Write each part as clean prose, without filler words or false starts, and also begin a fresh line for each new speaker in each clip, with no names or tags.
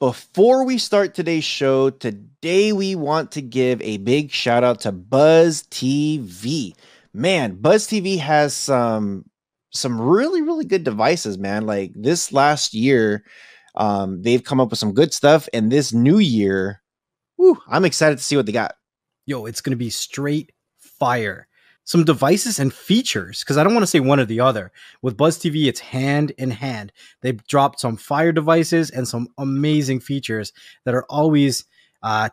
Before we start today's show, today we want to give a big shout out to Buzz TV. Man, Buzz TV has some really good devices, man. Like this last year, they've come up with some good stuff, and this new year, I'm excited to see what they got.
Yo, it's going to be straight fire. Some devices and features, because I don't want to say one or the other. With Buzz TV, it's hand in hand. They've dropped some fire devices and some amazing features that are always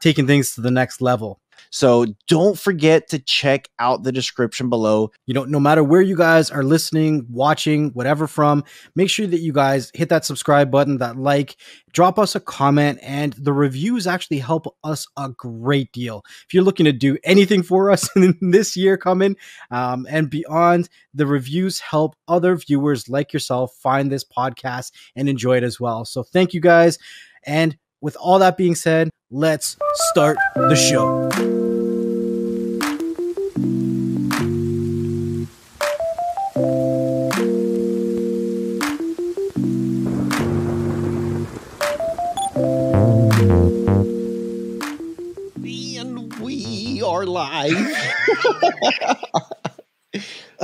taking things to the next level.
So don't forget to check out the description below.
You know, no matter where you guys are listening, watching, whatever from, make sure that you guys hit that subscribe button, that like, drop us a comment, and the reviews actually help us a great deal. If you're looking to do anything for us in this year coming and beyond, the reviews help other viewers like yourself find this podcast and enjoy it as well. So thank you guys. And with all that being said, let's start the show.
And we are live.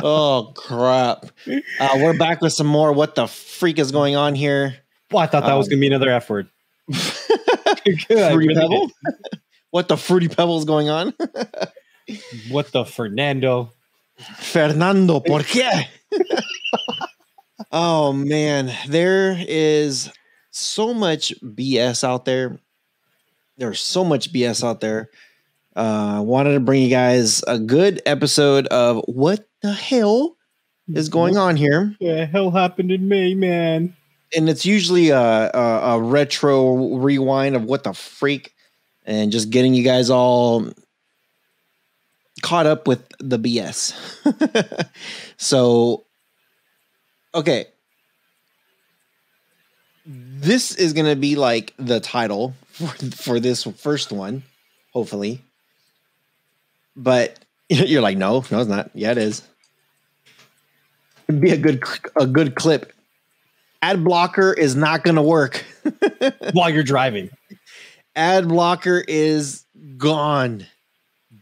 Oh, crap. We're back with some more What the Freak is Going On here.
Well, I thought that was going to be another F word.
Fruity Pebble? What the Fruity Pebble is going on?
What the Fernando?
¿Por qué? Oh, man. There is so much BS out there. There's so much BS out there. Wanted to bring you guys a good episode of What the Hell is Going On here.
What the hell happened in May, man?
And it's usually a retro rewind of What the Freak and just getting you guys all caught up with the BS. So, okay. This is going to be like the title for this first one, hopefully. But you're like, no, it's not. Yeah, it is. It'd be a good clip. Ad blocker is not going to work
while you're driving.
Ad blocker is gone.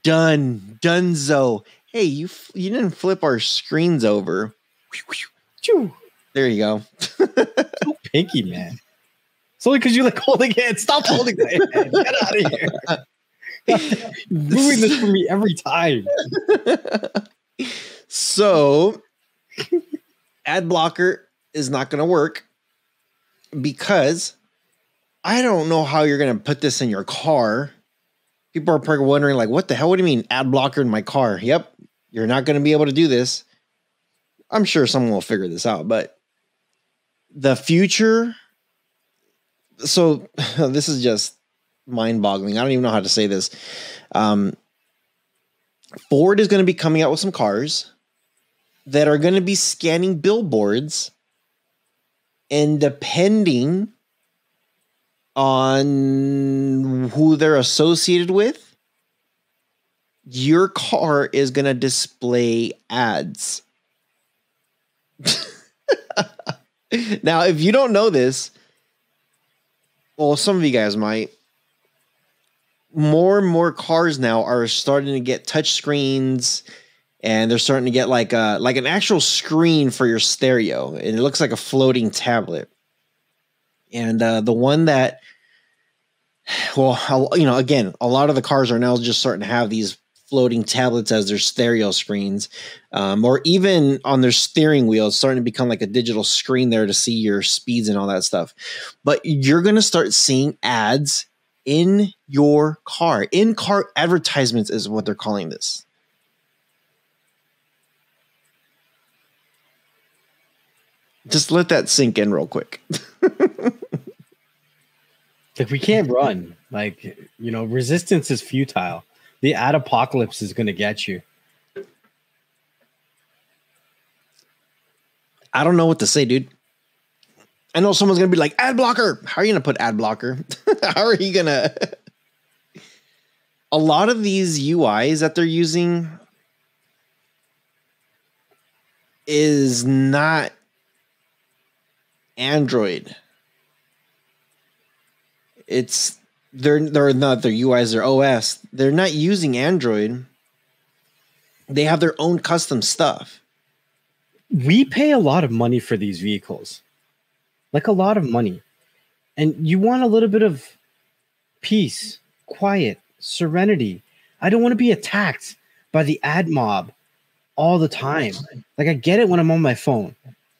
Donezo. Hey, you didn't flip our screens over. There you go.
So pinky, man. It's only because you like holding it. Stop holding it. Get out of here. Doing this for me every time.
So, ad blocker is not going to work because I don't know how you're going to put this in your car. People are probably wondering, like, what the hell? What do you mean ad blocker in my car? Yep, you're not going to be able to do this. I'm sure someone will figure this out, but the future. So this is just mind-boggling. I don't even know how to say this. Ford is going to be coming out with some cars that are going to be scanning billboards, and depending on who they're associated with, your car is going to display ads. Now, if you don't know this, well, some of you guys might. More and more cars now are starting to get touch screens, and they're starting to get like an actual screen for your stereo, and it looks like a floating tablet. And the one that, well, again, a lot of the cars are now just starting to have these floating tablets as their stereo screens, or even on their steering wheel, it's starting to become like a digital screen there to see your speeds and all that stuff. But you're going to start seeing ads in your car. In-car advertisements is what they're calling this. Just let that sink in real quick.
Like, we can't run. Like, resistance is futile. The ad apocalypse is going to get you.
I don't know what to say, dude. I know someone's going to be like, ad blocker. How are you going to put ad blocker? How are you going to? A lot of these UIs that they're using is not Android. they're not their UIs, their OS. They're not using Android. They have their own custom stuff.
We pay a lot of money for these vehicles, like a lot of money. And you want a little bit of peace, quiet, serenity. I don't want to be attacked by the ad mob all the time. Like, I get it when I'm on my phone.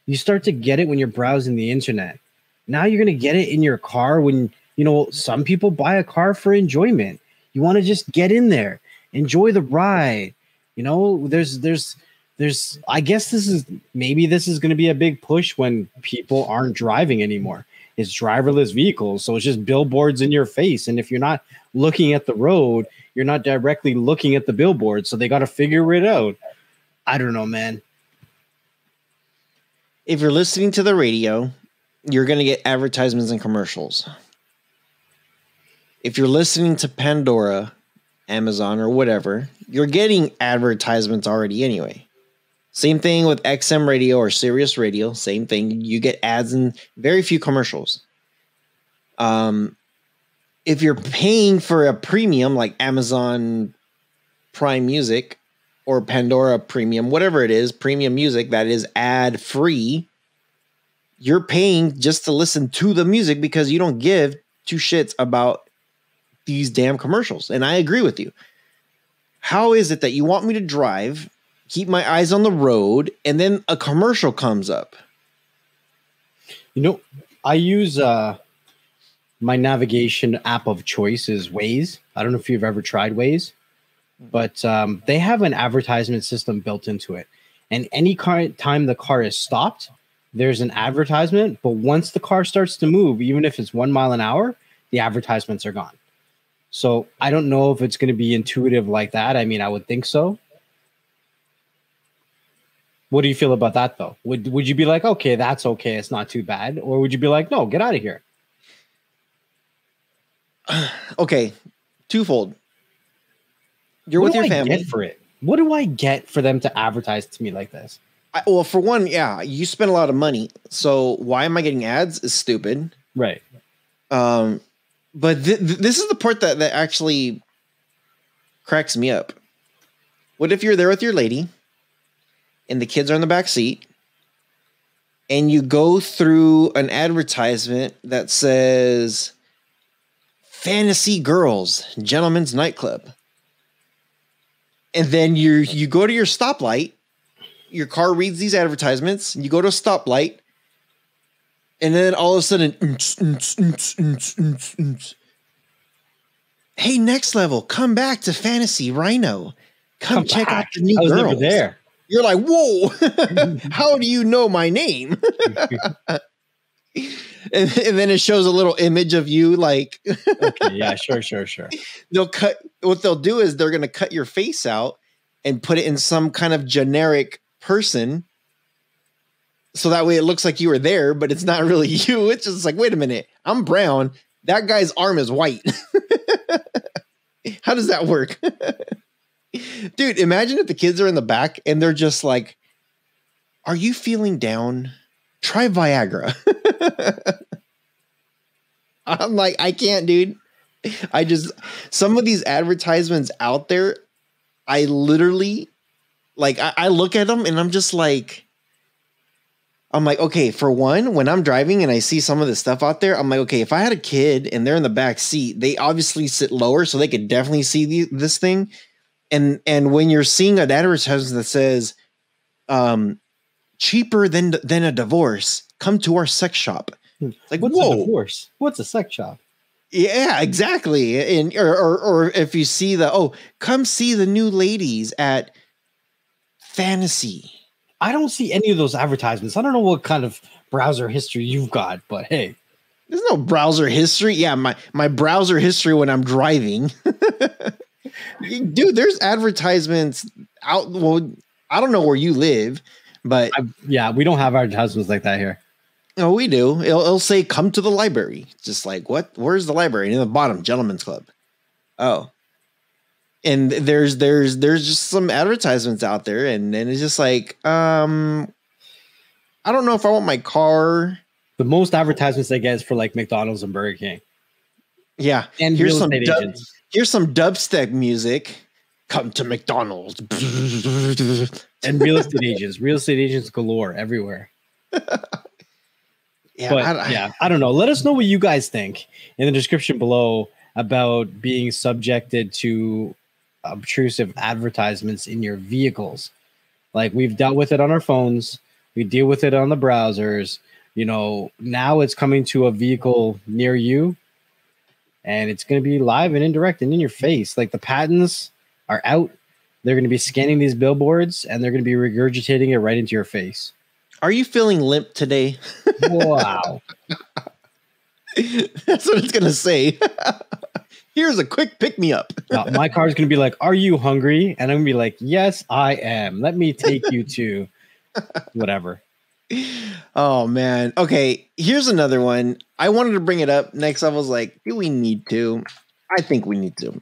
You start to get it when you're browsing the internet. Now you're going to get it in your car when, you know, some people buy a car for enjoyment. You want to just get in there, enjoy the ride. You know, there's I guess this is going to be a big push when people aren't driving anymore. It's driverless vehicles. So it's just billboards in your face. And if you're not looking at the road, you're not directly looking at the billboard. So they got to figure it out. I don't know, man.
If you're listening to the radio, you're going to get advertisements and commercials. If you're listening to Pandora, Amazon, or whatever, you're getting advertisements already anyway. Same thing with XM radio or Sirius radio. Same thing. You get ads and very few commercials. If you're paying for a premium like Amazon Prime Music or Pandora Premium, whatever it is, premium music that is ad free, you're paying just to listen to the music because you don't give two shits about these damn commercials. And I agree with you. How is it that you want me to drive, keep my eyes on the road, and then a commercial comes up?
You know, I use my navigation app of choice is Waze. I don't know if you've ever tried Waze, but they have an advertisement system built into it. And any time the car is stopped, there's an advertisement. But once the car starts to move, even if it's 1 mile an hour, the advertisements are gone. So I don't know if it's going to be intuitive like that. I mean, I would think so. What do you feel about that, though? Would you be like, okay, that's okay, it's not too bad? Or would you be like, no, get out of here?
Okay, twofold. You're with your family.
Get for it? What do I get for them to advertise to me like this?
Well, for one, yeah, you spend a lot of money. So why am I getting ads is stupid.
Right.
But this is the part that actually cracks me up. What if you're there with your lady and the kids are in the back seat and you go through an advertisement that says Fantasy Girls, Gentlemen's Nightclub. And then you go to your stoplight, your car reads these advertisements, and you go to a stoplight, and then all of a sudden, hey, next level, come back to Fantasy Rhino. Come check out the new girls. Never there. You're like, whoa, how do you know my name? and then it shows a little image of you like,
okay, yeah, sure.
What they'll do is they're going to cut your face out and put it in some kind of generic person. So that way it looks like you were there, but it's not really you. It's just like, wait a minute, I'm brown. That guy's arm is white. How does that work? Dude, imagine if the kids are in the back and they're just like, are you feeling down? Try Viagra. I'm like, I can't, dude. Some of these advertisements out there, I literally, like, I look at them and I'm just like, okay, for one, when I'm driving and I see some of this stuff out there, I'm like, okay, if I had a kid and they're in the back seat, they obviously sit lower so they could definitely see this thing. And when you're seeing an advertisement that says, cheaper than a divorce, come to our sex shop. Like,
what's a divorce? What's a sex shop?
Yeah, exactly. And or if you see come see the new ladies at Fantasy.
I don't see any of those advertisements. I don't know what kind of browser history you've got, but hey.
There's no browser history. Yeah, my browser history when I'm driving. Dude, there's advertisements out. Well, I don't know where you live, but
we don't have advertisements like that here.
No, we do. It'll say, come to the library. Just like, what? Where's the library? And in the bottom, Gentlemen's Club. Oh. And there's just some advertisements out there, and it's just like, I don't know if I want my car.
The most advertisements I get is for like McDonald's and Burger King.
Yeah.
And
Here's
real
some
estate agents.
here's some dubstep music. Come to McDonald's.
And real estate agents. Real estate agents galore everywhere.
Yeah,
But I don't know. Let us know what you guys think in the description below about being subjected to obtrusive advertisements in your vehicles. Like, we've dealt with it on our phones. We deal with it on the browsers. You know, now it's coming to a vehicle near you, and it's going to be live and indirect and in your face. Like, the patents are out. They're going to be scanning these billboards, and they're going to be regurgitating it right into your face.
Are you feeling limp today?
Wow.
That's what it's going to say. Here's a quick pick me up.
My car's going to be like, are you hungry? And I'm going to be like, yes, I am. Let me take you to whatever.
Oh, man. Okay, here's another one. I wanted to bring it up. Next, I was like, do we need to? I think we need to.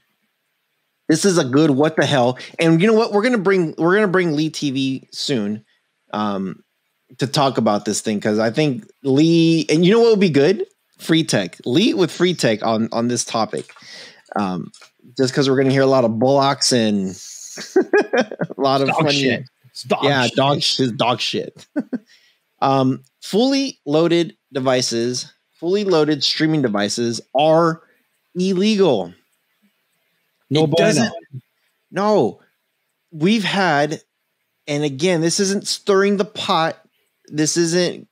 This is a good what the hell. And you know what? We're gonna bring Lee TV soon to talk about this thing, because I think Lee, and you know what would be good? Free tech. Lee with free tech on this topic. Just because we're gonna hear a lot of bullocks and a lot of funny
shit.
Dog shit. Fully loaded devices, fully loaded streaming devices are illegal. No, we've had, and again, this isn't stirring the pot. This isn't,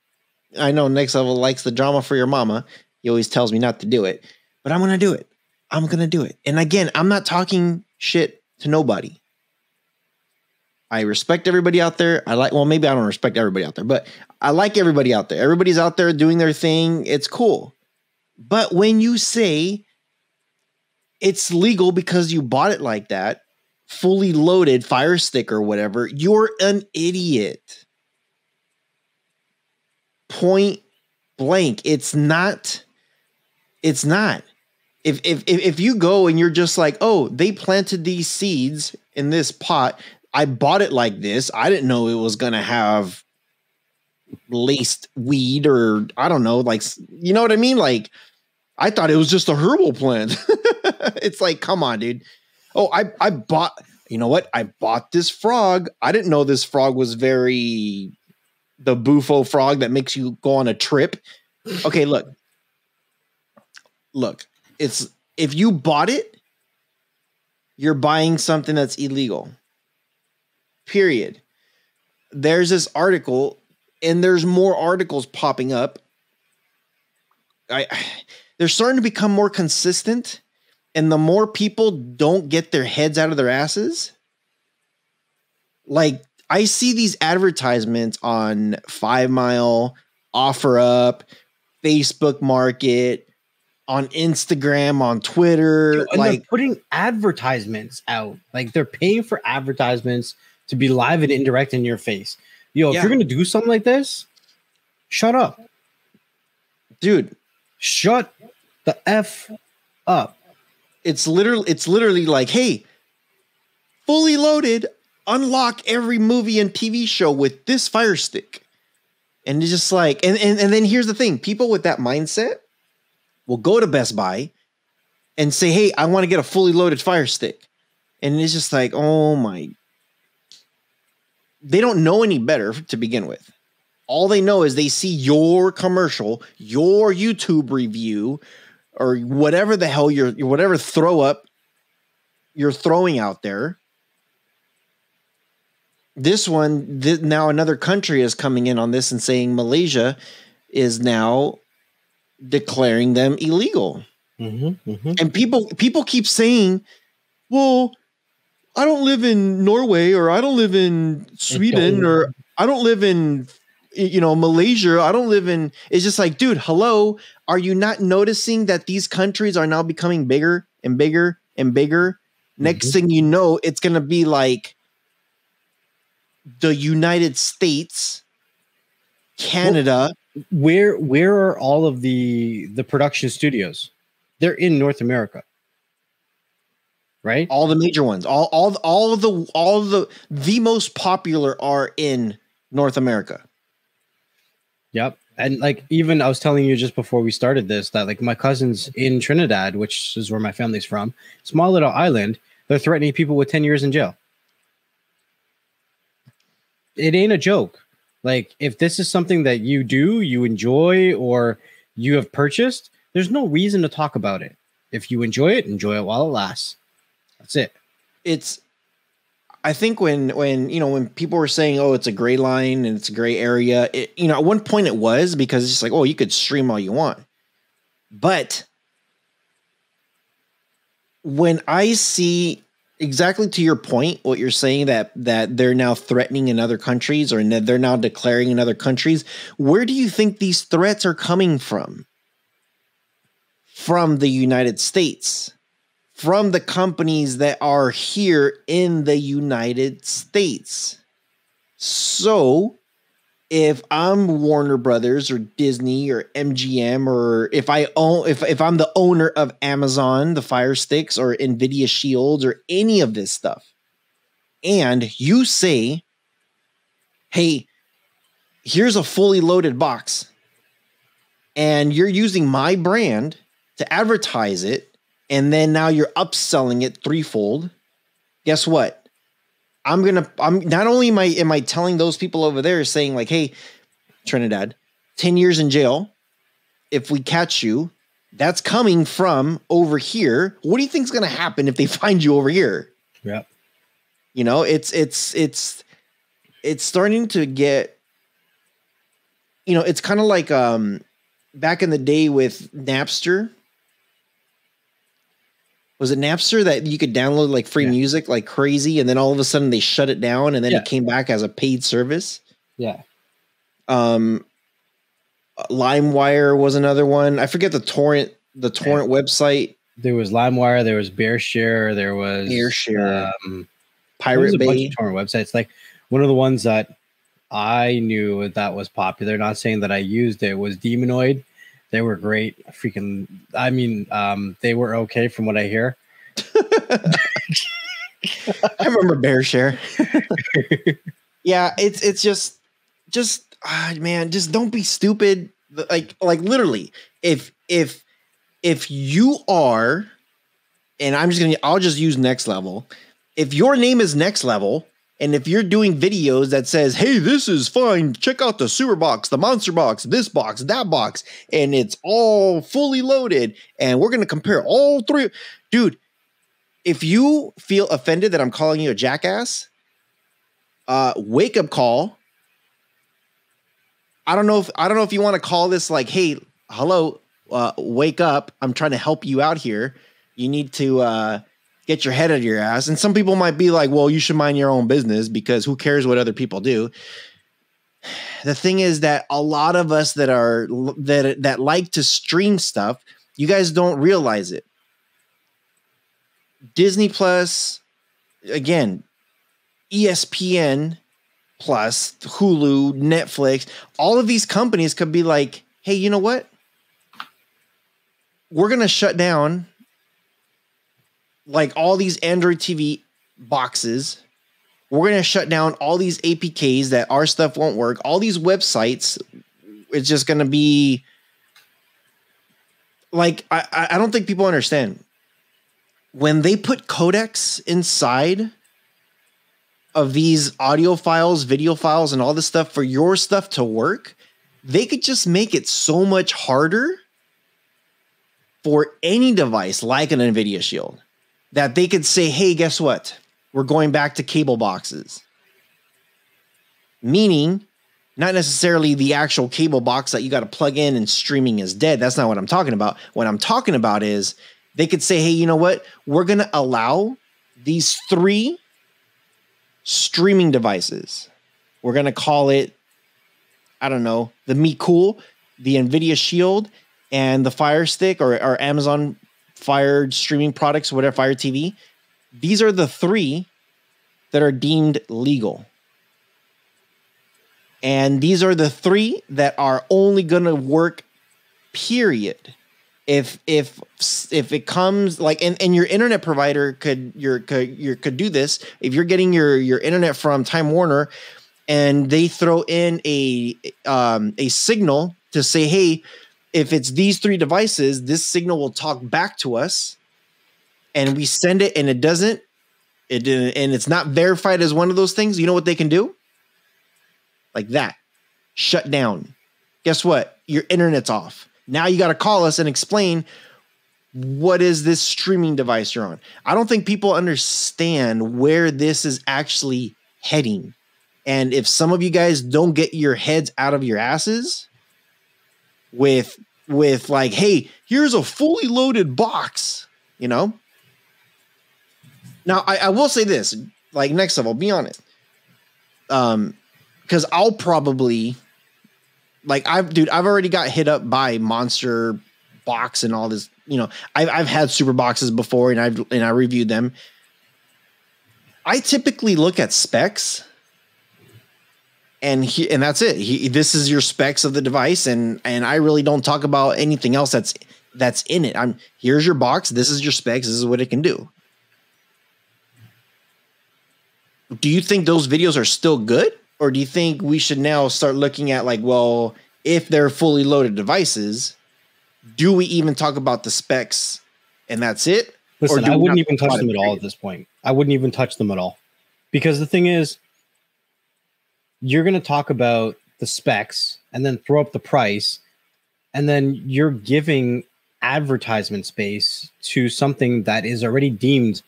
I know Next Level likes the drama for your mama. He always tells me not to do it, but I'm going to do it. I'm going to do it. And again, I'm not talking shit to nobody. I respect everybody out there. Maybe I don't respect everybody out there, but I like everybody out there. Everybody's out there doing their thing. It's cool. But when you say it's legal because you bought it like that, fully loaded Fire Stick or whatever, you're an idiot. Point blank. It's not. If you go and you're just like, oh, they planted these seeds in this pot, I bought it like this, I didn't know it was gonna have laced weed, or I don't know, like, you know what I mean? Like, I thought it was just a herbal plant. It's like, come on, dude. Oh, I bought, you know what? I bought this frog. I didn't know this frog was the bufo frog that makes you go on a trip. Okay, look, it's, if you bought it, you're buying something that's illegal. Period. There's this article, and there's more articles popping up. They're starting to become more consistent, and the more people don't get their heads out of their asses, like, I see these advertisements on 5 Mile, OfferUp, Facebook Market, on Instagram, on Twitter.
And
like,
they're putting advertisements out. Like, they're paying for advertisements to be live and indirect in your face. Yo, if you're going to do something like this, shut up.
Dude.
Shut the F up.
It's literally like, hey, fully loaded, unlock every movie and TV show with this Fire Stick. And it's just like, and then here's the thing. People with that mindset will go to Best Buy and say, hey, I want to get a fully loaded Fire Stick. And it's just like, oh my. They don't know any better to begin with. All they know is they see your commercial, your YouTube review, or whatever the hell whatever throw up you're throwing out there. This one, now another country is coming in on this and saying Malaysia is now declaring them illegal. And people keep saying, well, I don't live in Norway, or I don't live in Sweden, or I don't live in, Malaysia. I don't live in, it's just like, dude, hello. Are you not noticing that these countries are now becoming bigger and bigger and bigger? Next thing you know, it's going to be like the United States, Canada.
Well, where are all of the production studios? They're in North America. Right?
All the major ones, all the most popular are in North America.
Yep. And like, even I was telling you just before we started this that like my cousins in Trinidad, which is where my family's from, small little island, they're threatening people with 10 years in jail. It ain't a joke. Like, if this is something that you do, you enjoy, or you have purchased, there's no reason to talk about it. If you enjoy it while it lasts. That's it.
I think when people were saying, oh, it's a gray line and it's a gray area, at one point it was, because it's just like, oh, you could stream all you want. But when I see, exactly to your point, what you're saying, that they're now threatening in other countries, or they're now declaring in other countries, where do you think these threats are coming from? From the United States. From the companies that are here in the United States. So if I'm Warner Brothers or Disney or MGM, or if I'm the owner of Amazon, the Fire Sticks, or Nvidia Shields, or any of this stuff, and you say, hey, here's a fully loaded box, and you're using my brand to advertise it, and then now you're upselling it threefold, guess what? I'm not only am I telling those people over there, saying like, hey, Trinidad, 10 years in jail if we catch you. That's coming from over here. What do you think is going to happen if they find you over here?
Yeah.
It's starting to get, it's kind of like back in the day with Napster. Was it Napster that you could download like free music like crazy, and then all of a sudden they shut it down, and then it came back as a paid service?
Yeah.
LimeWire was another one. I forget the torrent website.
There was LimeWire, there was BearShare, there was
Pirate Bay. A bunch
of torrent websites. Like, one of the ones that I knew that was popular, not saying that I used it, was Demonoid. They were great. They were okay from what I hear.
I remember BearShare. Yeah, it's just man, just don't be stupid. Like literally, if you are, and I'll just use Next Level. If your name is Next Level, and if you're doing videos that says, hey, this is fine, check out the sewer box, the monster box, this box, that box, and it's all fully loaded, and we're going to compare all three. Dude, if you feel offended that I'm calling you a jackass, wake up call. I don't know if you want to call this like, hey, hello, wake up. I'm trying to help you out here. You need to get your head out of your ass. And some people might be like, well, you should mind your own business, because who cares what other people do? The thing is that a lot of us that like to stream stuff, you guys don't realize it. Disney Plus, again, ESPN Plus, Hulu, Netflix, all of these companies could be like, hey, you know what? We're going to shut down like all these Android TV boxes. We're going to shut down all these APKs that our stuff won't work. All these websites, it's just going to be like, I don't think people understand. When they put codecs inside of these audio files, video files, and all this stuff for your stuff to work, they could just make it so much harder for any device like an Nvidia Shield, that they could say, hey, guess what? We're going back to cable boxes. Meaning, not necessarily the actual cable box that you got to plug in and streaming is dead. That's not what I'm talking about. What I'm talking about is they could say, hey, you know what? We're going to allow these 3 streaming devices. We're going to call it, I don't know, the Me Cool, the Nvidia Shield, and the Fire Stick, or Amazon Fire streaming products, whatever, Fire TV. These are the 3 that are deemed legal. And these are the 3 that are only going to work, period. If it comes like, and your internet provider could do this. If you're getting your internet from Time Warner and they throw in a signal to say, hey, if it's these 3 devices, this signal will talk back to us, and we send it and it doesn't, and it's not verified as one of those things, you know what they can do? Like that. Shut down. Guess what? Your internet's off. Now you got to call us and explain what is this streaming device you're on. I don't think people understand where this is actually heading. And if some of you guys don't get your heads out of your asses with like, hey, here's a fully loaded box, you know? Now, I will say this, like, next level, be honest. Because I'll probably, like, I've already got hit up by Monster Box and all this. You know, I've had super boxes before, and I reviewed them. I typically look at specs, and that's it. This is your specs of the device, and I really don't talk about anything else that's in it. Here's your box. This is your specs. This is what it can do. Do you think those videos are still good? Or do you think we should now start looking at, like, well, if they're fully loaded devices, do we even talk about the specs and that's it?
Listen, I wouldn't even touch them at all at this point. I wouldn't even touch them at all. Because the thing is, you're going to talk about the specs and then throw up the price, and then you're giving advertisement space to something that is already deemed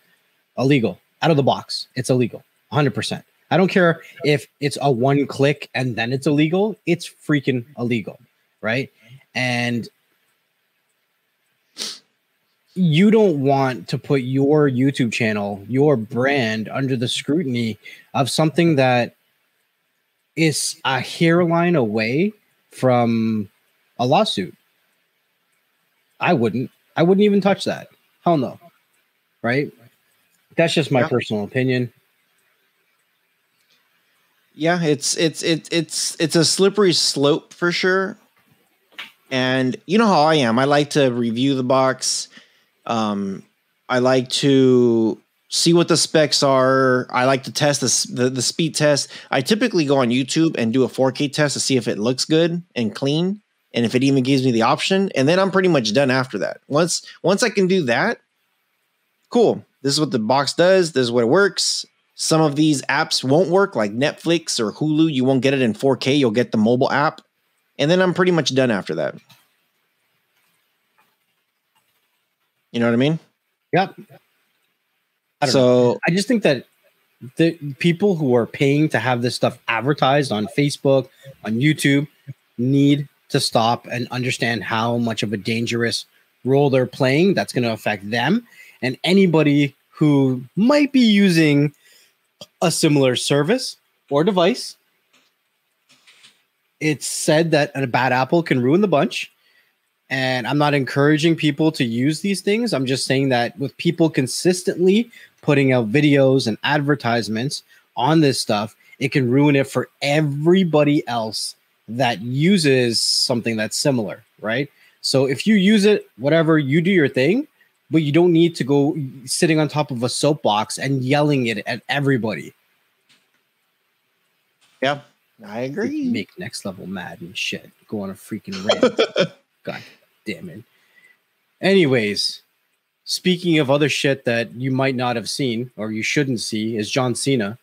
illegal. Out of the box, it's illegal. 100%. I don't care if it's a 1 click and then it's illegal. It's freaking illegal, right? And you don't want to put your YouTube channel, your brand, under the scrutiny of something that is a hairline away from a lawsuit. I wouldn't even touch that. Hell no. Right? That's just my personal opinion.
Yeah, it's a slippery slope for sure. And you know how I am. I like to review the box. I like to see what the specs are. I like to test the speed test. I typically go on YouTube and do a 4K test to see if it looks good and clean, and if it even gives me the option. And then I'm pretty much done after that. Once I can do that, cool. This is what the box does. This is what it works. Some of these apps won't work, like Netflix or Hulu. You won't get it in 4K. You'll get the mobile app. And then I'm pretty much done after that. You know what I mean?
Yep. I just think that the people who are paying to have this stuff advertised on Facebook, on YouTube, need to stop and understand how much of a dangerous role they're playing. That's going to affect them and anybody who might be using a similar service or device. It's said that a bad apple can ruin the bunch. And I'm not encouraging people to use these things. I'm just saying that with people consistently putting out videos and advertisements on this stuff, it can ruin it for everybody else that uses something that's similar, right? So if you use it, whatever, you do your thing, but you don't need to go sitting on top of a soapbox and yelling it at everybody.
Yeah, I agree.
Make Next Level mad and shit. Go on a freaking rant. God damn it. Anyways, speaking of other shit that you might not have seen or you shouldn't see, is John Cena.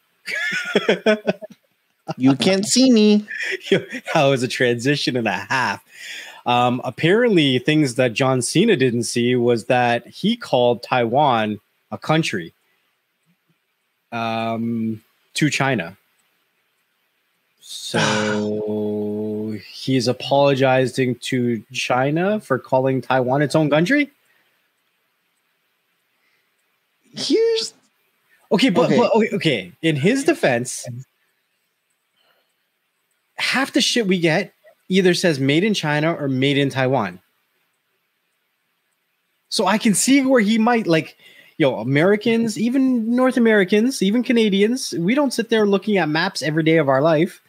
You can't see me.
That was a transition and a half. Apparently, things that John Cena didn't see was that he called Taiwan a country to China. So he's apologizing to China for calling Taiwan its own country. Okay. In his defense, half the shit we get either says made in China or made in Taiwan. So I can see where he might Americans, even North Americans, even Canadians, we don't sit there looking at maps every day of our life.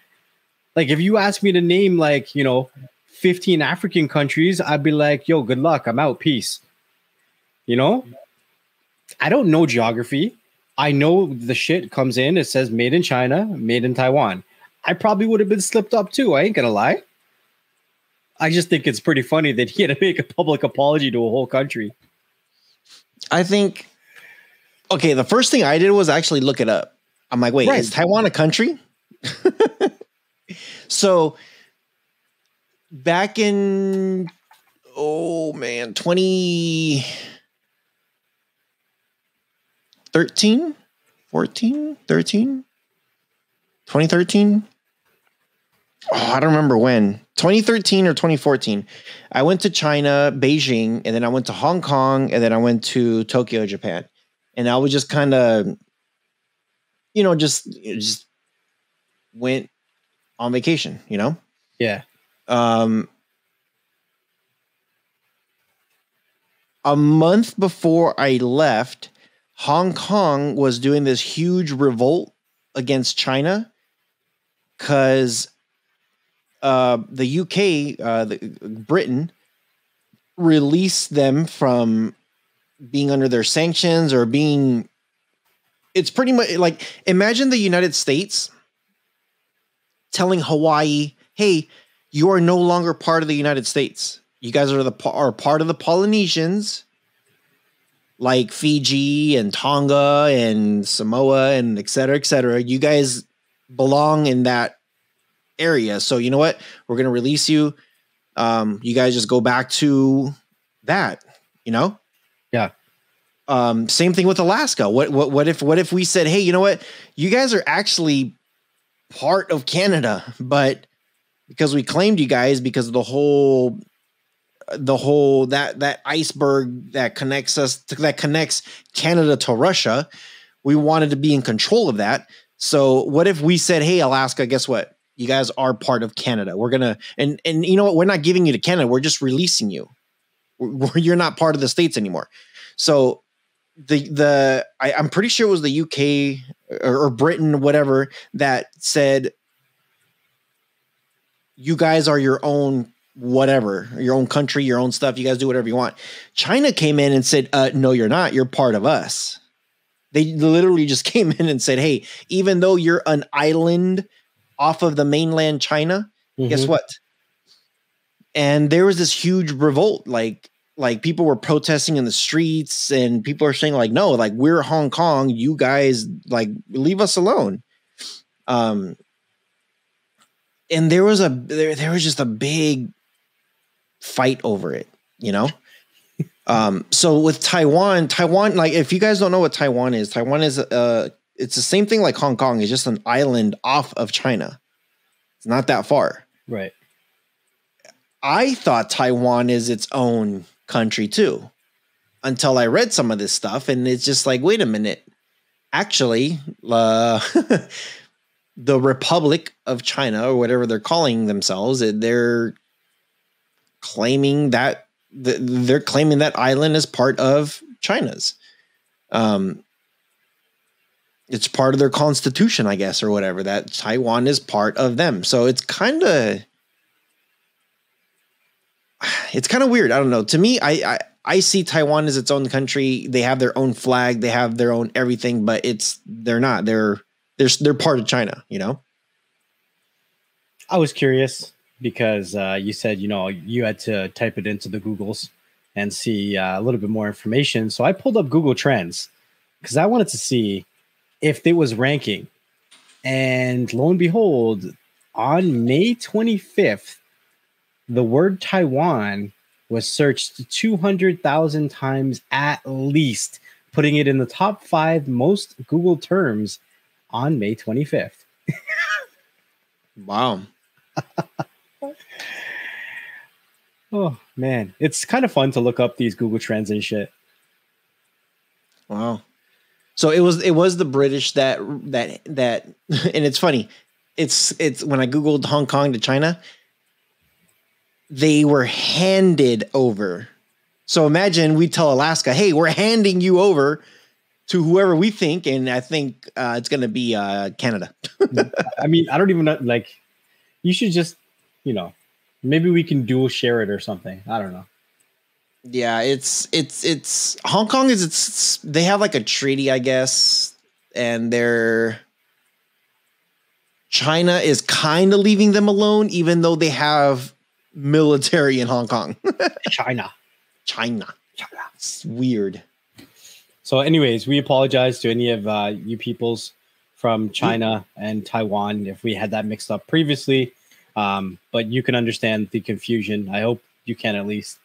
Like if you ask me to name 15 African countries, I'd be like, yo, good luck. I'm out. Peace. I don't know geography. I know the shit comes in. It says made in China, made in Taiwan. I probably would have been slipped up too. I ain't going to lie. I just think it's pretty funny that he had to make a public apology to a whole country.
I think, okay, the first thing I did was actually look it up. I'm like, wait, is Taiwan a country? So back in, 2013, 14, 13, 2013. I don't remember when. 2013 or 2014. I went to China, Beijing, and then I went to Hong Kong, and then I went to Tokyo, Japan. And I was just kind of, just went on vacation,
Yeah.
A month before I left, Hong Kong was doing this huge revolt against China because the UK, Britain, released them from being under their sanctions or being. It's pretty much like, imagine the United States telling Hawaii, "Hey, you are no longer part of the United States. You guys are part of the Polynesians, like Fiji and Tonga and Samoa and et cetera, et cetera. You guys belong in that area. So you know what? We're going to release you. You guys just go back to that,
Yeah.
Same thing with Alaska. What if we said, hey, you know what? You guys are actually part of Canada, but because we claimed you guys because of the whole that iceberg that connects Canada to Russia, we wanted to be in control of that. So what if we said, hey, Alaska, guess what? You guys are part of Canada. We're gonna and you know what? We're not giving you to Canada. We're just releasing you. You're not part of the States anymore. So I'm pretty sure it was the UK or Britain, whatever, that said, you guys are your own whatever, your own country, your own stuff. You guys do whatever you want. China came in and said, no, you're not. You're part of us. They literally just came in and said, hey, even though you're an island off of the mainland China, guess what? And there was this huge revolt. Like people were protesting in the streets and people are saying like, no, like we're Hong Kong. You guys like leave us alone. And there was just a big fight over it, So with Taiwan, like if you guys don't know what Taiwan is it's the same thing like Hong Kong. It's just an island off of China. It's not that far.
Right.
I thought Taiwan is its own country too, until I read some of this stuff, and it's just like, wait a minute. Actually, the Republic of China, or whatever they're calling themselves, they're claiming that island is part of China's. It's part of their constitution, I guess, or whatever, that Taiwan is part of them. So it's kind of weird. I don't know. To me, I see Taiwan as its own country. They have their own flag. They have their own everything, but they're not. They're part of China,
I was curious because you said, you had to type it into the Googles and see a little bit more information. So I pulled up Google Trends because I wanted to see if it was ranking. And lo and behold, on May 25th, the word Taiwan was searched 200,000 times at least, putting it in the top 5 most Googled terms on May 25th.
Wow.
Oh man, it's kind of fun to look up these Google Trends and shit.
Wow. So it was the British that and it's funny. It's when I Googled Hong Kong to China, they were handed over. So imagine we tell Alaska, hey, we're handing you over to whoever we think, and I think it's going to be Canada.
I mean, I don't even know. Like, you should just, maybe we can dual share it or something. I don't know.
Yeah, it's Hong Kong they have like a treaty, I guess, and China is kind of leaving them alone, even though they have military in Hong Kong.
China.
It's weird.
So anyways, we apologize to any of you peoples from China and Taiwan if we had that mixed up previously. But you can understand the confusion. I hope you can at least.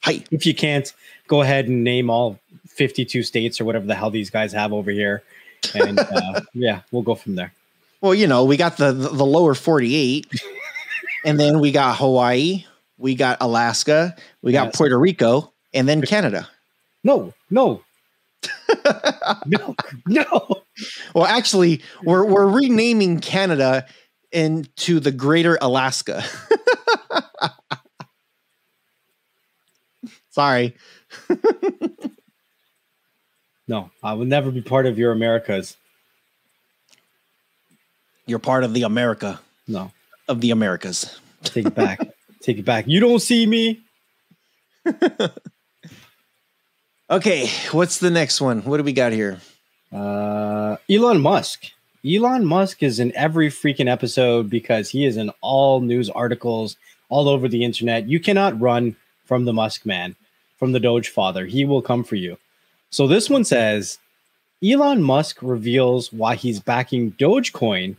Hi.
If you can't, go ahead and name all 52 states or whatever the hell these guys have over here. And yeah, we'll go from there.
Well, you know, we got the lower 48, and then we got Hawaii, we got Alaska, we got Puerto Rico, and then Canada.
No. No.
Well, actually, we're renaming Canada into the Greater Alaska. Sorry.
No, I will never be part of your Americas.
You're part of the America.
No.
Of the Americas.
Take it back. Take it back. You don't see me.
Okay, what's the next one? What do we got here?
Elon Musk. Elon Musk is in every freaking episode because he is in all news articles all over the internet. You cannot run from the Musk man, from the Doge father. He will come for you. So this one says, Elon Musk reveals why he's backing Dogecoin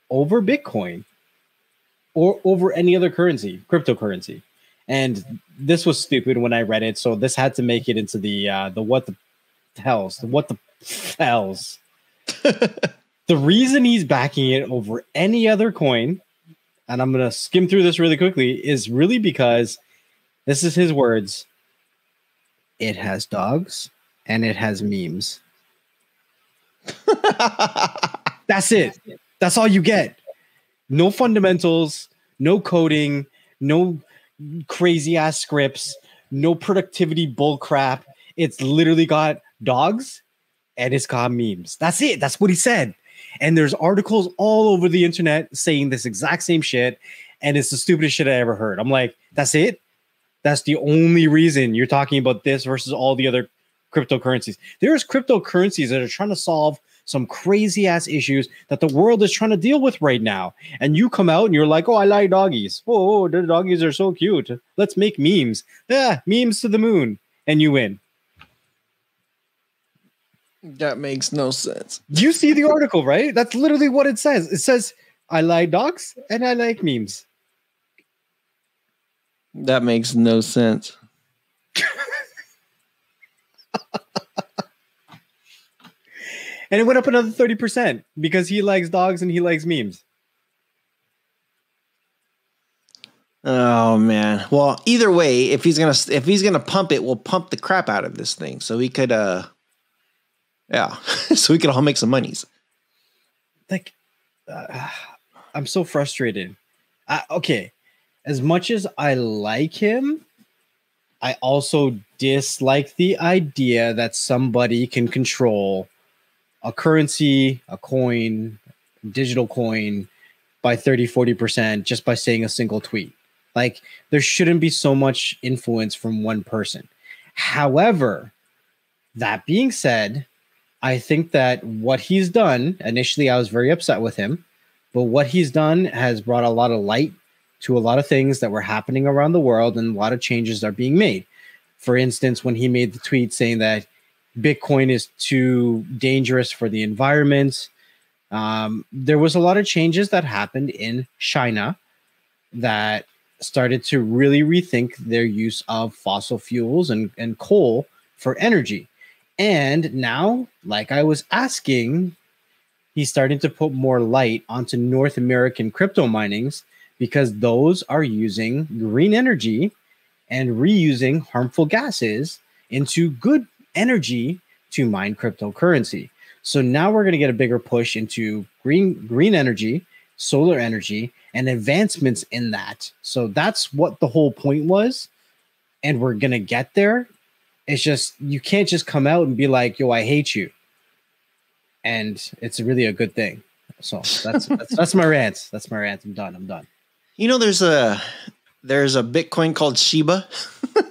over Bitcoin or over any other currency, cryptocurrency. And this was stupid when I read it. So this had to make it into the what the hells. The reason he's backing it over any other coin, and I'm going to skim through this really quickly, is really because this is his words. It has dogs and it has memes. That's it. That's all you get. No fundamentals, no coding, no crazy ass scripts, no productivity bull crap. It's literally got dogs and it's got memes. That's it. That's what he said. And there's articles all over the internet saying this exact same shit. And it's the stupidest shit I ever heard. I'm like, that's it? That's the only reason you're talking about this versus all the other cryptocurrencies. There's cryptocurrencies that are trying to solve some crazy ass issues that the world is trying to deal with right now. And you come out and you're like, oh, I like doggies. Oh, the doggies are so cute. Let's make memes. Yeah, memes to the moon. And you win.
That makes no sense.
You see the article, right? That's literally what it says. It says, I like dogs and I like memes.
That makes no sense.
And it went up another 30% because he likes dogs and he likes memes.
Oh man. Well, either way, if he's gonna pump it, we'll pump the crap out of this thing so we could yeah, so we could all make some monies.
Like, I'm so frustrated. Okay, as much as I like him, I also dislike the idea that somebody can control a currency, a coin, digital coin by 30-40% just by saying a single tweet. Like, there shouldn't be so much influence from one person. However, that being said, I think that what he's done, initially I was very upset with him, but what he's done has brought a lot of light to a lot of things that were happening around the world, and a lot of changes are being made. For instance, when he made the tweet saying that Bitcoin is too dangerous for the environment, there was a lot of changes that happened in China that started to really rethink their use of fossil fuels and coal for energy. And now, like I was asking, he's starting to put more light onto North American crypto minings because those are using green energy and reusing harmful gases into good energy to mine cryptocurrency. So now we're going to get a bigger push into green energy, solar energy, and advancements in that. So that's what the whole point was. And we're going to get there. It's just, you can't just come out and be like, yo, I hate you. And it's really a good thing. So that's my rant. That's my rant. I'm done.
You know, there's a Bitcoin called Shiba.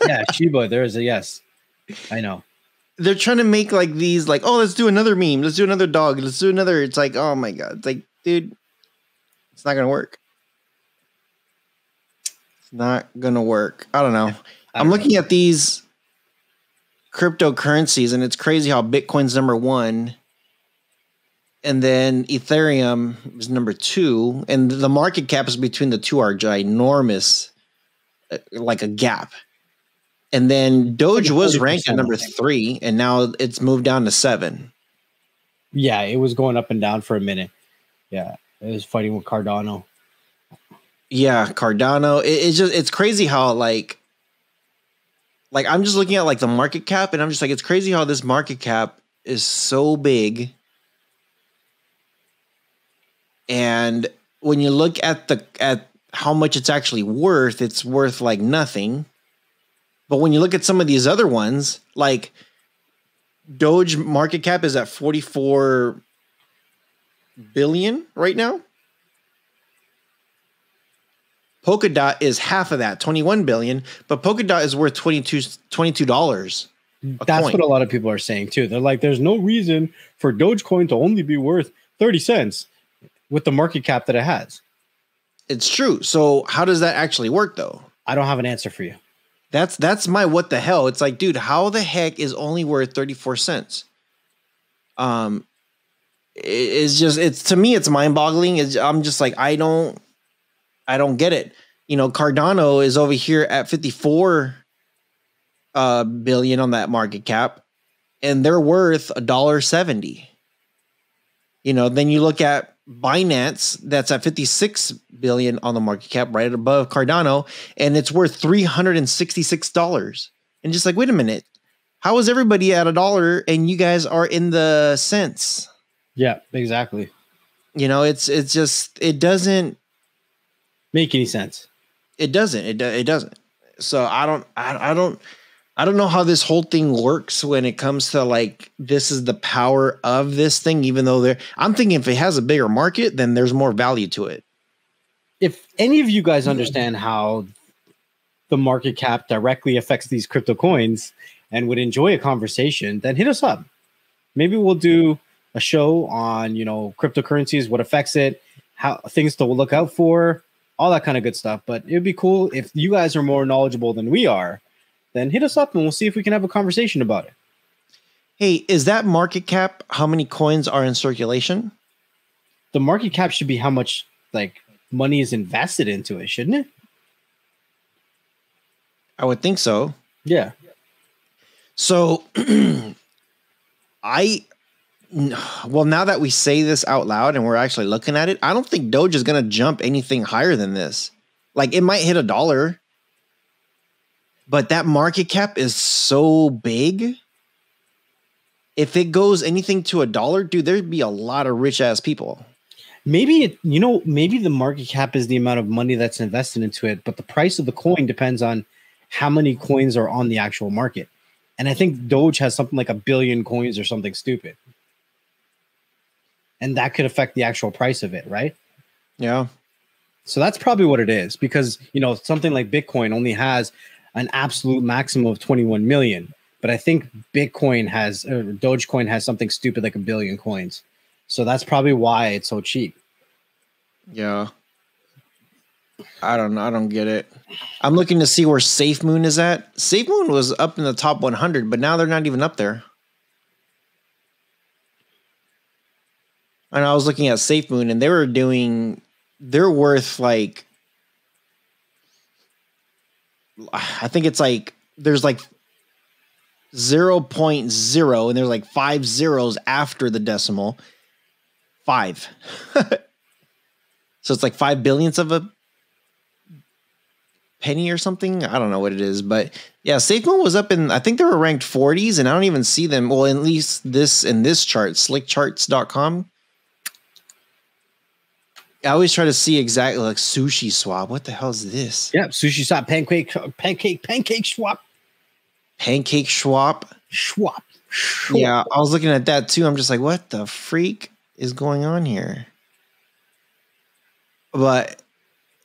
Yeah, Shiba. Yes. I know.
They're trying to make like these, like, oh, let's do another meme. Let's do another dog. Let's do another. It's like, oh my God. It's like, dude, it's not going to work. Not gonna work. I don't know. I'm looking at these cryptocurrencies, and it's crazy how Bitcoin's number 1, and then Ethereum is number 2, and the market caps between the two are ginormous, like a gap. And then Doge was ranked at number 3, and now it's moved down to 7.
Yeah, it was going up and down for a minute. Yeah, it was fighting with Cardano.
Yeah, Cardano. It's crazy how like I'm just looking at like the market cap, and I'm just like, it's crazy how this market cap is so big. And when you look at how much it's actually worth, it's worth like nothing. But when you look at some of these other ones, like Doge market cap is at 44 billion right now. Polkadot is half of that, 21 billion, but Polkadot is worth $22.
That's what a lot of people are saying too. They're like, there's no reason for Dogecoin to only be worth 30 cents with the market cap that it has.
It's true. So how does that actually work though?
I don't have an answer for you.
That's my what the hell. It's like, dude, how the heck is only worth 34 cents? It's to me, it's mind-boggling. I'm just like, I don't get it. You know, Cardano is over here at 54 billion on that market cap, and they're worth $1.70. You know, then you look at Binance, that's at 56 billion on the market cap, right above Cardano, and it's worth $366. And just like, wait a minute, how is everybody at $1 and you guys are in the cents?
Yeah, exactly.
You know, it's just, it doesn't
make any sense.
It doesn't. It doesn't. So I don't know how this whole thing works when it comes to like, this is the power of this thing, even though I'm thinking if it has a bigger market, then there's more value to it.
If any of you guys understand how the market cap directly affects these crypto coins and would enjoy a conversation, then hit us up. Maybe we'll do a show on, you know, cryptocurrencies, what affects it, how things to look out for, all that kind of good stuff. But it'd be cool if you guys are more knowledgeable than we are. Then hit us up and we'll see if we can have a conversation about it.
Hey, is that market cap how many coins are in circulation?
The market cap should be how much like money is invested into it, shouldn't it?
I would think so.
Yeah.
So well, now that we say this out loud and we're actually looking at it, I don't think Doge is going to jump anything higher than this. Like, it might hit $1. But that market cap is so big. If it goes anything to $1, dude, there'd be a lot of rich ass people.
Maybe maybe the market cap is the amount of money that's invested into it, but the price of the coin depends on how many coins are on the actual market. And I think Doge has something like 1 billion coins or something stupid. And that could affect the actual price of it, right?
Yeah.
So that's probably what it is, because, you know, something like Bitcoin only has an absolute maximum of 21 million. But I think Dogecoin has something stupid like 1 billion coins. So that's probably why it's so cheap.
Yeah. I don't know. I don't get it. I'm looking to see where SafeMoon is at. SafeMoon was up in the top 100, but now they're not even up there. And I was looking at SafeMoon, and they're worth like, I think it's like, there's like 0.0 and there's like 5 zeros after the decimal. 5. So it's like 5 billionths of a penny or something. I don't know what it is, but yeah, SafeMoon was up in, I think they were ranked 40s, and I don't even see them. Well, at least in this chart, slickcharts.com. I always try to see exactly like Sushi Swap. What the hell is this?
Yeah, Sushi Swap, pancake swap.
Pancake swap.
Swap.
Yeah, I was looking at that too. I'm just like, what the freak is going on here? But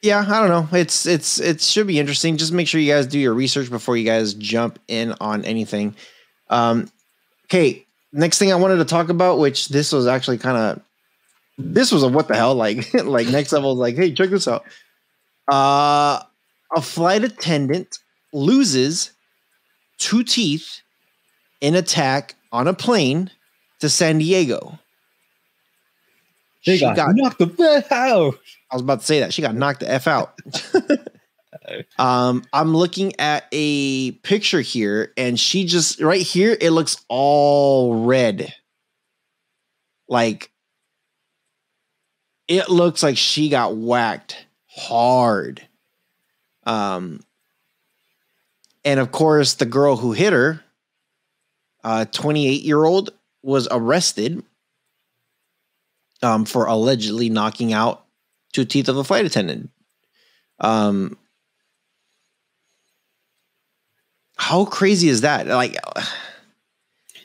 yeah, I don't know. It should be interesting. Just make sure you guys do your research before you guys jump in on anything. Okay, next thing I wanted to talk about, which this was actually this was a what the hell, like like next level, like, hey, check this out. A flight attendant loses 2 teeth in attack on a plane to San Diego.
She got knocked the F out.
I was about to say that. She got knocked the F out. I'm looking at a picture here, and she just right here, it looks all red. Like, it looks like she got whacked hard. And of course, the girl who hit her, 28-year-old, was arrested for allegedly knocking out 2 teeth of a flight attendant. How crazy is that? Like,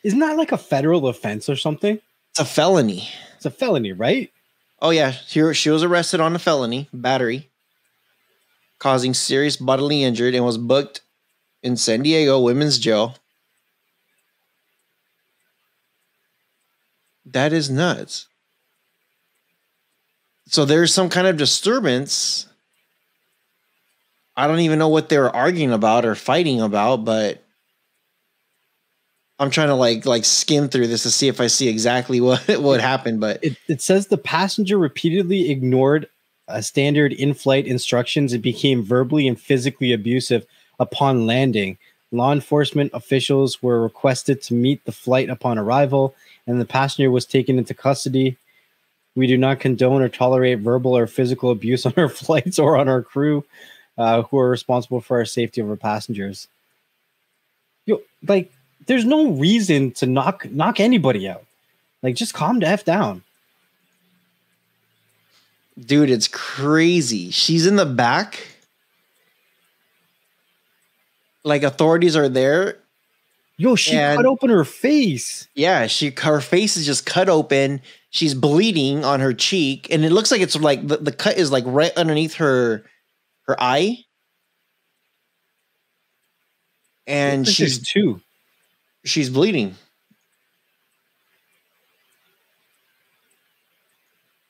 isn't that like a federal offense or something?
It's a felony.
It's a felony, right?
Oh yeah, she was arrested on a felony, battery, causing serious bodily injury, and was booked in San Diego women's jail. That is nuts. So there's some kind of disturbance. I don't even know what they were arguing about or fighting about, but I'm trying to like skim through this to see if I see exactly what happened. But
it says the passenger repeatedly ignored standard in-flight instructions and became verbally and physically abusive upon landing. Law enforcement officials were requested to meet the flight upon arrival, and the passenger was taken into custody. We do not condone or tolerate verbal or physical abuse on our flights or on our crew who are responsible for our safety of our passengers. Like, there's no reason to knock anybody out. Like, just calm the F down.
Dude, it's crazy. She's in the back. Like, authorities are there.
Yo, she cut open her face.
Yeah, her face is just cut open. She's bleeding on her cheek, and it looks like it's like the cut is like right underneath her eye. And she's bleeding.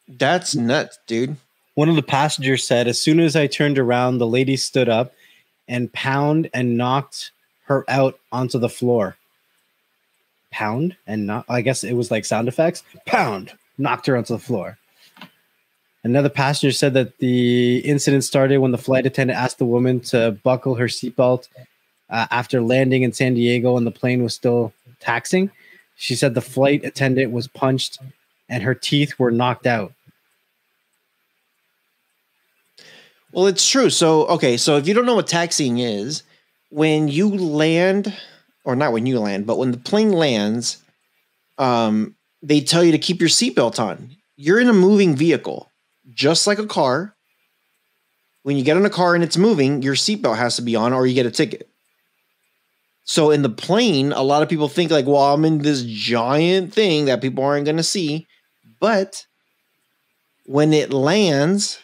That's nuts, dude.
One of the passengers said, as soon as I turned around, the lady stood up and pounded and knocked her out onto the floor. Pound and knock. I guess it was like sound effects. Pound, knocked her onto the floor. Another passenger said that the incident started when the flight attendant asked the woman to buckle her seatbelt after landing in San Diego and the plane was still taxiing. She said the flight attendant was punched and her teeth were knocked out.
Well, it's true. So, okay. So if you don't know what taxiing is, when you land, or not when you land, but when the plane lands, they tell you to keep your seatbelt on. You're in a moving vehicle, just like a car. When you get in a car and it's moving, your seatbelt has to be on or you get a ticket. So in the plane, a lot of people think like, well, I'm in this giant thing that people aren't going to see. But when it lands,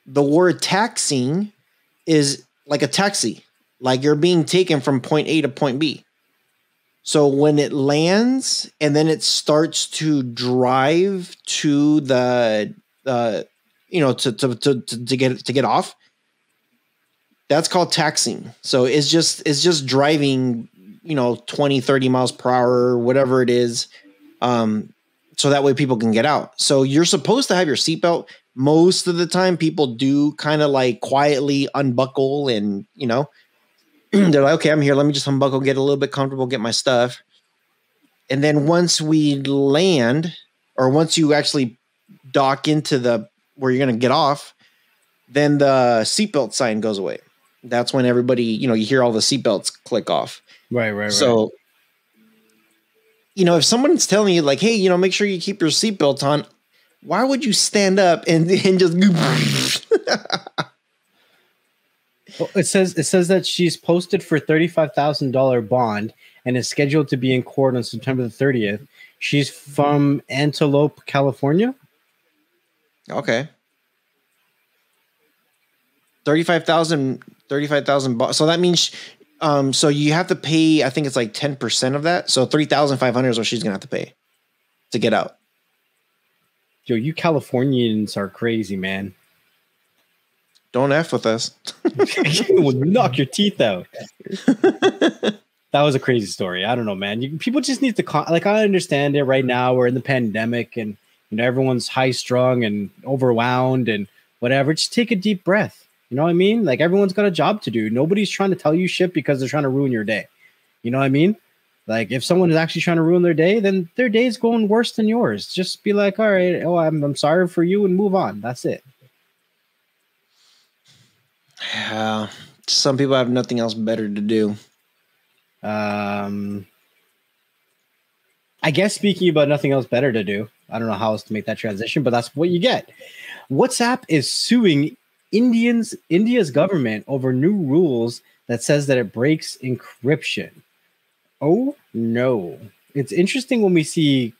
the word taxiing is like a taxi, like you're being taken from point A to point B. So when it lands and then it starts to drive to the, to get off, that's called taxiing. So it's just driving, 20, 30 miles per hour, whatever it is. So that way people can get out. So you're supposed to have your seatbelt. Most of the time people do kind of like quietly unbuckle and, they're like, okay, I'm here. Let me just unbuckle, get a little bit comfortable, get my stuff. And then once we land, or once you actually dock into where you're going to get off, then the seatbelt sign goes away. That's when everybody, you hear all the seatbelts click off.
Right.
So, if someone's telling you like, hey, make sure you keep your seatbelt on, why would you stand up and just
Well, it says that she's posted for $35,000 bond and is scheduled to be in court on September the 30th. She's from Antelope, California.
Okay. 35,000. So that means, so you have to pay, I think it's like 10% of that. So 3,500 is what she's going to have to pay to get out.
Yo, you Californians are crazy, man.
Don't F with us.
We'll knock your teeth out. That was a crazy story. I don't know, man. People just need to like. I understand it right now. We're in the pandemic, and everyone's high strung and overwhelmed and whatever. Just take a deep breath. You know what I mean? Like everyone's got a job to do. Nobody's trying to tell you shit because they're trying to ruin your day. You know what I mean? Like if someone is actually trying to ruin their day, then their day is going worse than yours. Just be like, all right, I'm sorry for you, and move on. That's it.
Yeah, some people have nothing else better to do.
I guess speaking about nothing else better to do, I don't know how else to make that transition, but that's what you get. WhatsApp is suing India's government over new rules that says that it breaks encryption. Oh no. It's interesting when we see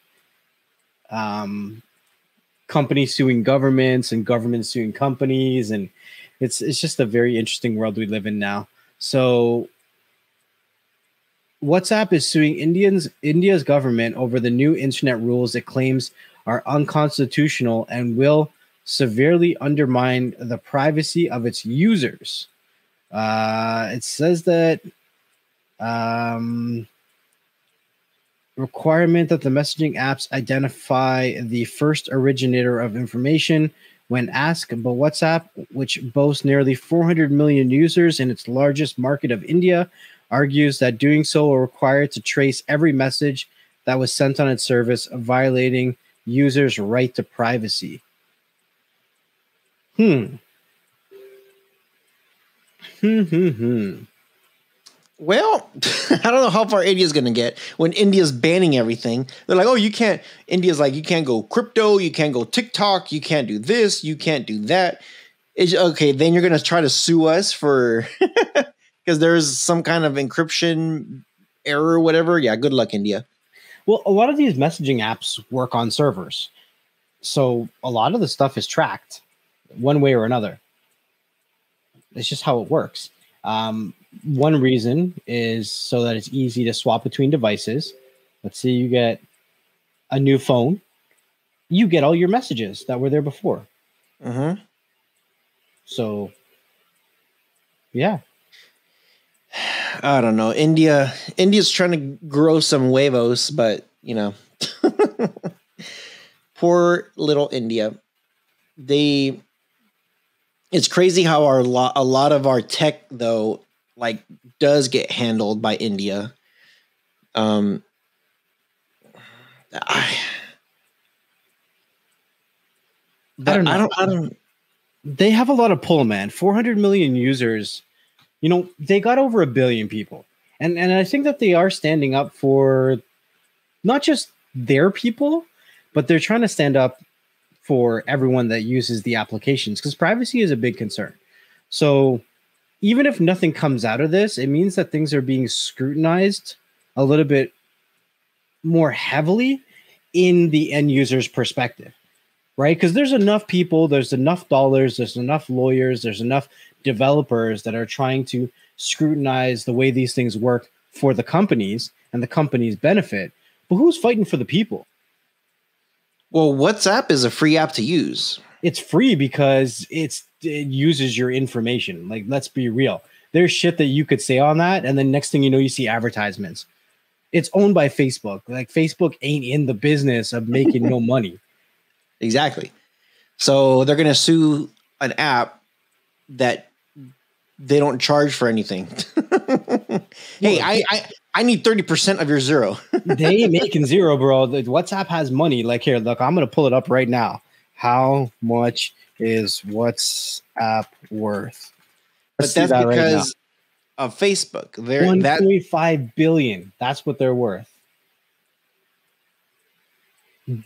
companies suing governments and governments suing companies, and it's just a very interesting world we live in now. So WhatsApp is suing India's government over the new internet rules it claims are unconstitutional and will severely undermine the privacy of its users. It says that requirement that the messaging apps identify the first originator of information when asked, but WhatsApp, which boasts nearly 400 million users in its largest market of India, argues that doing so will require it to trace every message that was sent on its service, violating users' right to privacy. Well,
I don't know how far India's going to get when India's banning everything. They're like, oh, you can't. India's like, you can't go crypto, you can't go TikTok, you can't do this, you can't do that. Okay, then you're going to try to sue us for because there's some kind of encryption error or whatever. Yeah, good luck, India.
Well, a lot of these messaging apps work on servers. So a lot of the stuff is tracked one way or another. It's just how it works. One reason is so that it's easy to swap between devices. Let's say you get a new phone. You get all your messages that were there before.
Mm-hmm.
So, yeah.
I don't know. India's trying to grow some huevos, but poor little India. It's crazy how a lot of our tech though, like, does get handled by India.
I don't. They have a lot of pull, man. 400 million users. They got over 1 billion people. And I think that they are standing up for not just their people, but they're trying to stand up for everyone that uses the applications, because privacy is a big concern. So even if nothing comes out of this, it means that things are being scrutinized a little bit more heavily in the end user's perspective, right? Because there's enough people, there's enough dollars, there's enough lawyers, there's enough developers that are trying to scrutinize the way these things work for the companies and the companies' benefit. But who's fighting for the people?
Well, WhatsApp is a free app to use.
It's free because it uses your information. Like, let's be real. There's shit that you could say on that, and then next thing you know, you see advertisements. It's owned by Facebook. Like, Facebook ain't in the business of making no money.
Exactly. So they're going to sue an app that they don't charge for anything. Hey, I need 30% of your zero.
They ain't making zero, bro. WhatsApp has money. Like, here, look, I'm going to pull it up right now. How much is WhatsApp worth?
But that's because of Facebook. They're
1.5 billion. That's what they're worth.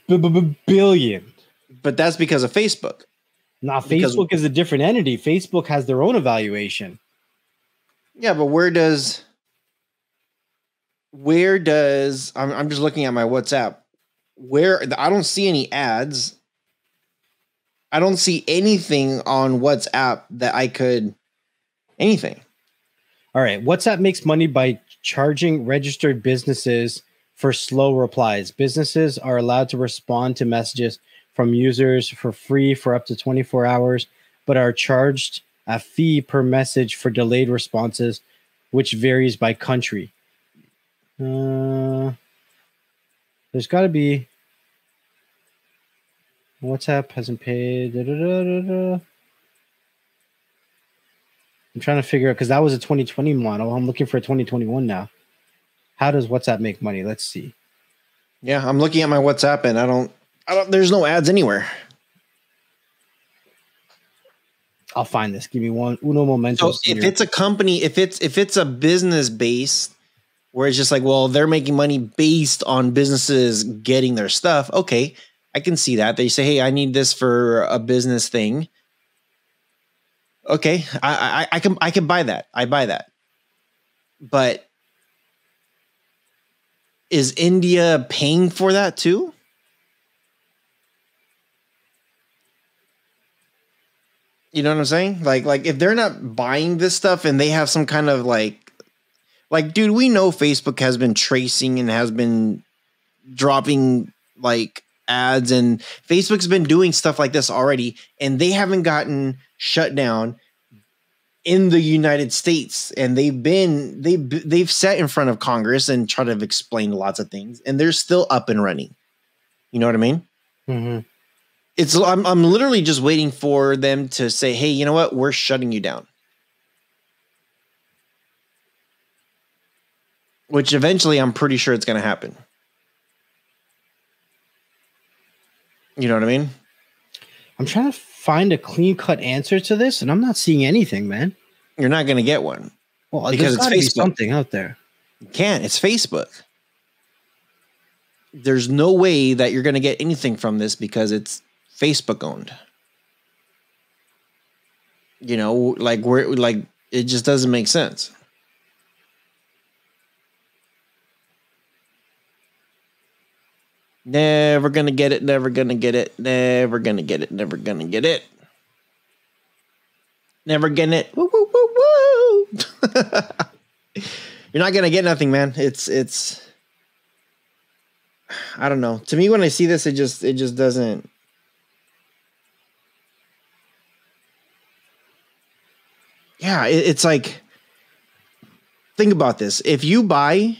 Billion.
But that's because of Facebook.
Now, Facebook is a different entity. Facebook has their own evaluation.
Yeah, but where does I'm just looking at my WhatsApp. I don't see any ads. I don't see anything on WhatsApp that I could anything.
All right. WhatsApp makes money by charging registered businesses for slow replies. Businesses are allowed to respond to messages from users for free for up to 24 hours, but are charged a fee per message for delayed responses, which varies by country. There's got to be. WhatsApp hasn't paid. I'm trying to figure out because that was a 2020 model. I'm looking for a 2021 now. How does WhatsApp make money? Let's see.
Yeah, I'm looking at my WhatsApp and I don't. There's no ads anywhere.
I'll find this. Give me uno momento.
So if it's a company, if it's a business based, where it's just like, well, they're making money based on businesses getting their stuff. Okay, I can see that. They say, hey, I need this for a business thing. Okay, I can buy that. I buy that. But is India paying for that too? You know what I'm saying? Like if they're not buying this stuff and they have some kind of like, dude, we know Facebook has been tracing and has been dropping like ads, and Facebook's been doing stuff like this already, and they haven't gotten shut down in the United States. And they've sat in front of Congress and tried to explain lots of things, and they're still up and running. You know what I mean?
Mm-hmm.
I'm literally just waiting for them to say, hey, you know what? We're shutting you down. Which eventually I'm pretty sure it's going to happen. You know what I mean?
I'm trying to find a clean-cut answer to this, and I'm not seeing anything, man.
You're not going to get one.
Well, because it's Facebook. Something out there.
You can't. It's Facebook. There's no way that you're going to get anything from this because it's Facebook owned. You know, like it just doesn't make sense. Never gonna get it. Never gonna get it. Never gonna get it. Never gonna get it. Never getting it. Woo, woo, woo, woo. You're not gonna get nothing, man. It's. I don't know. To me, when I see this, it just doesn't. Yeah, it's like. Think about this. If you buy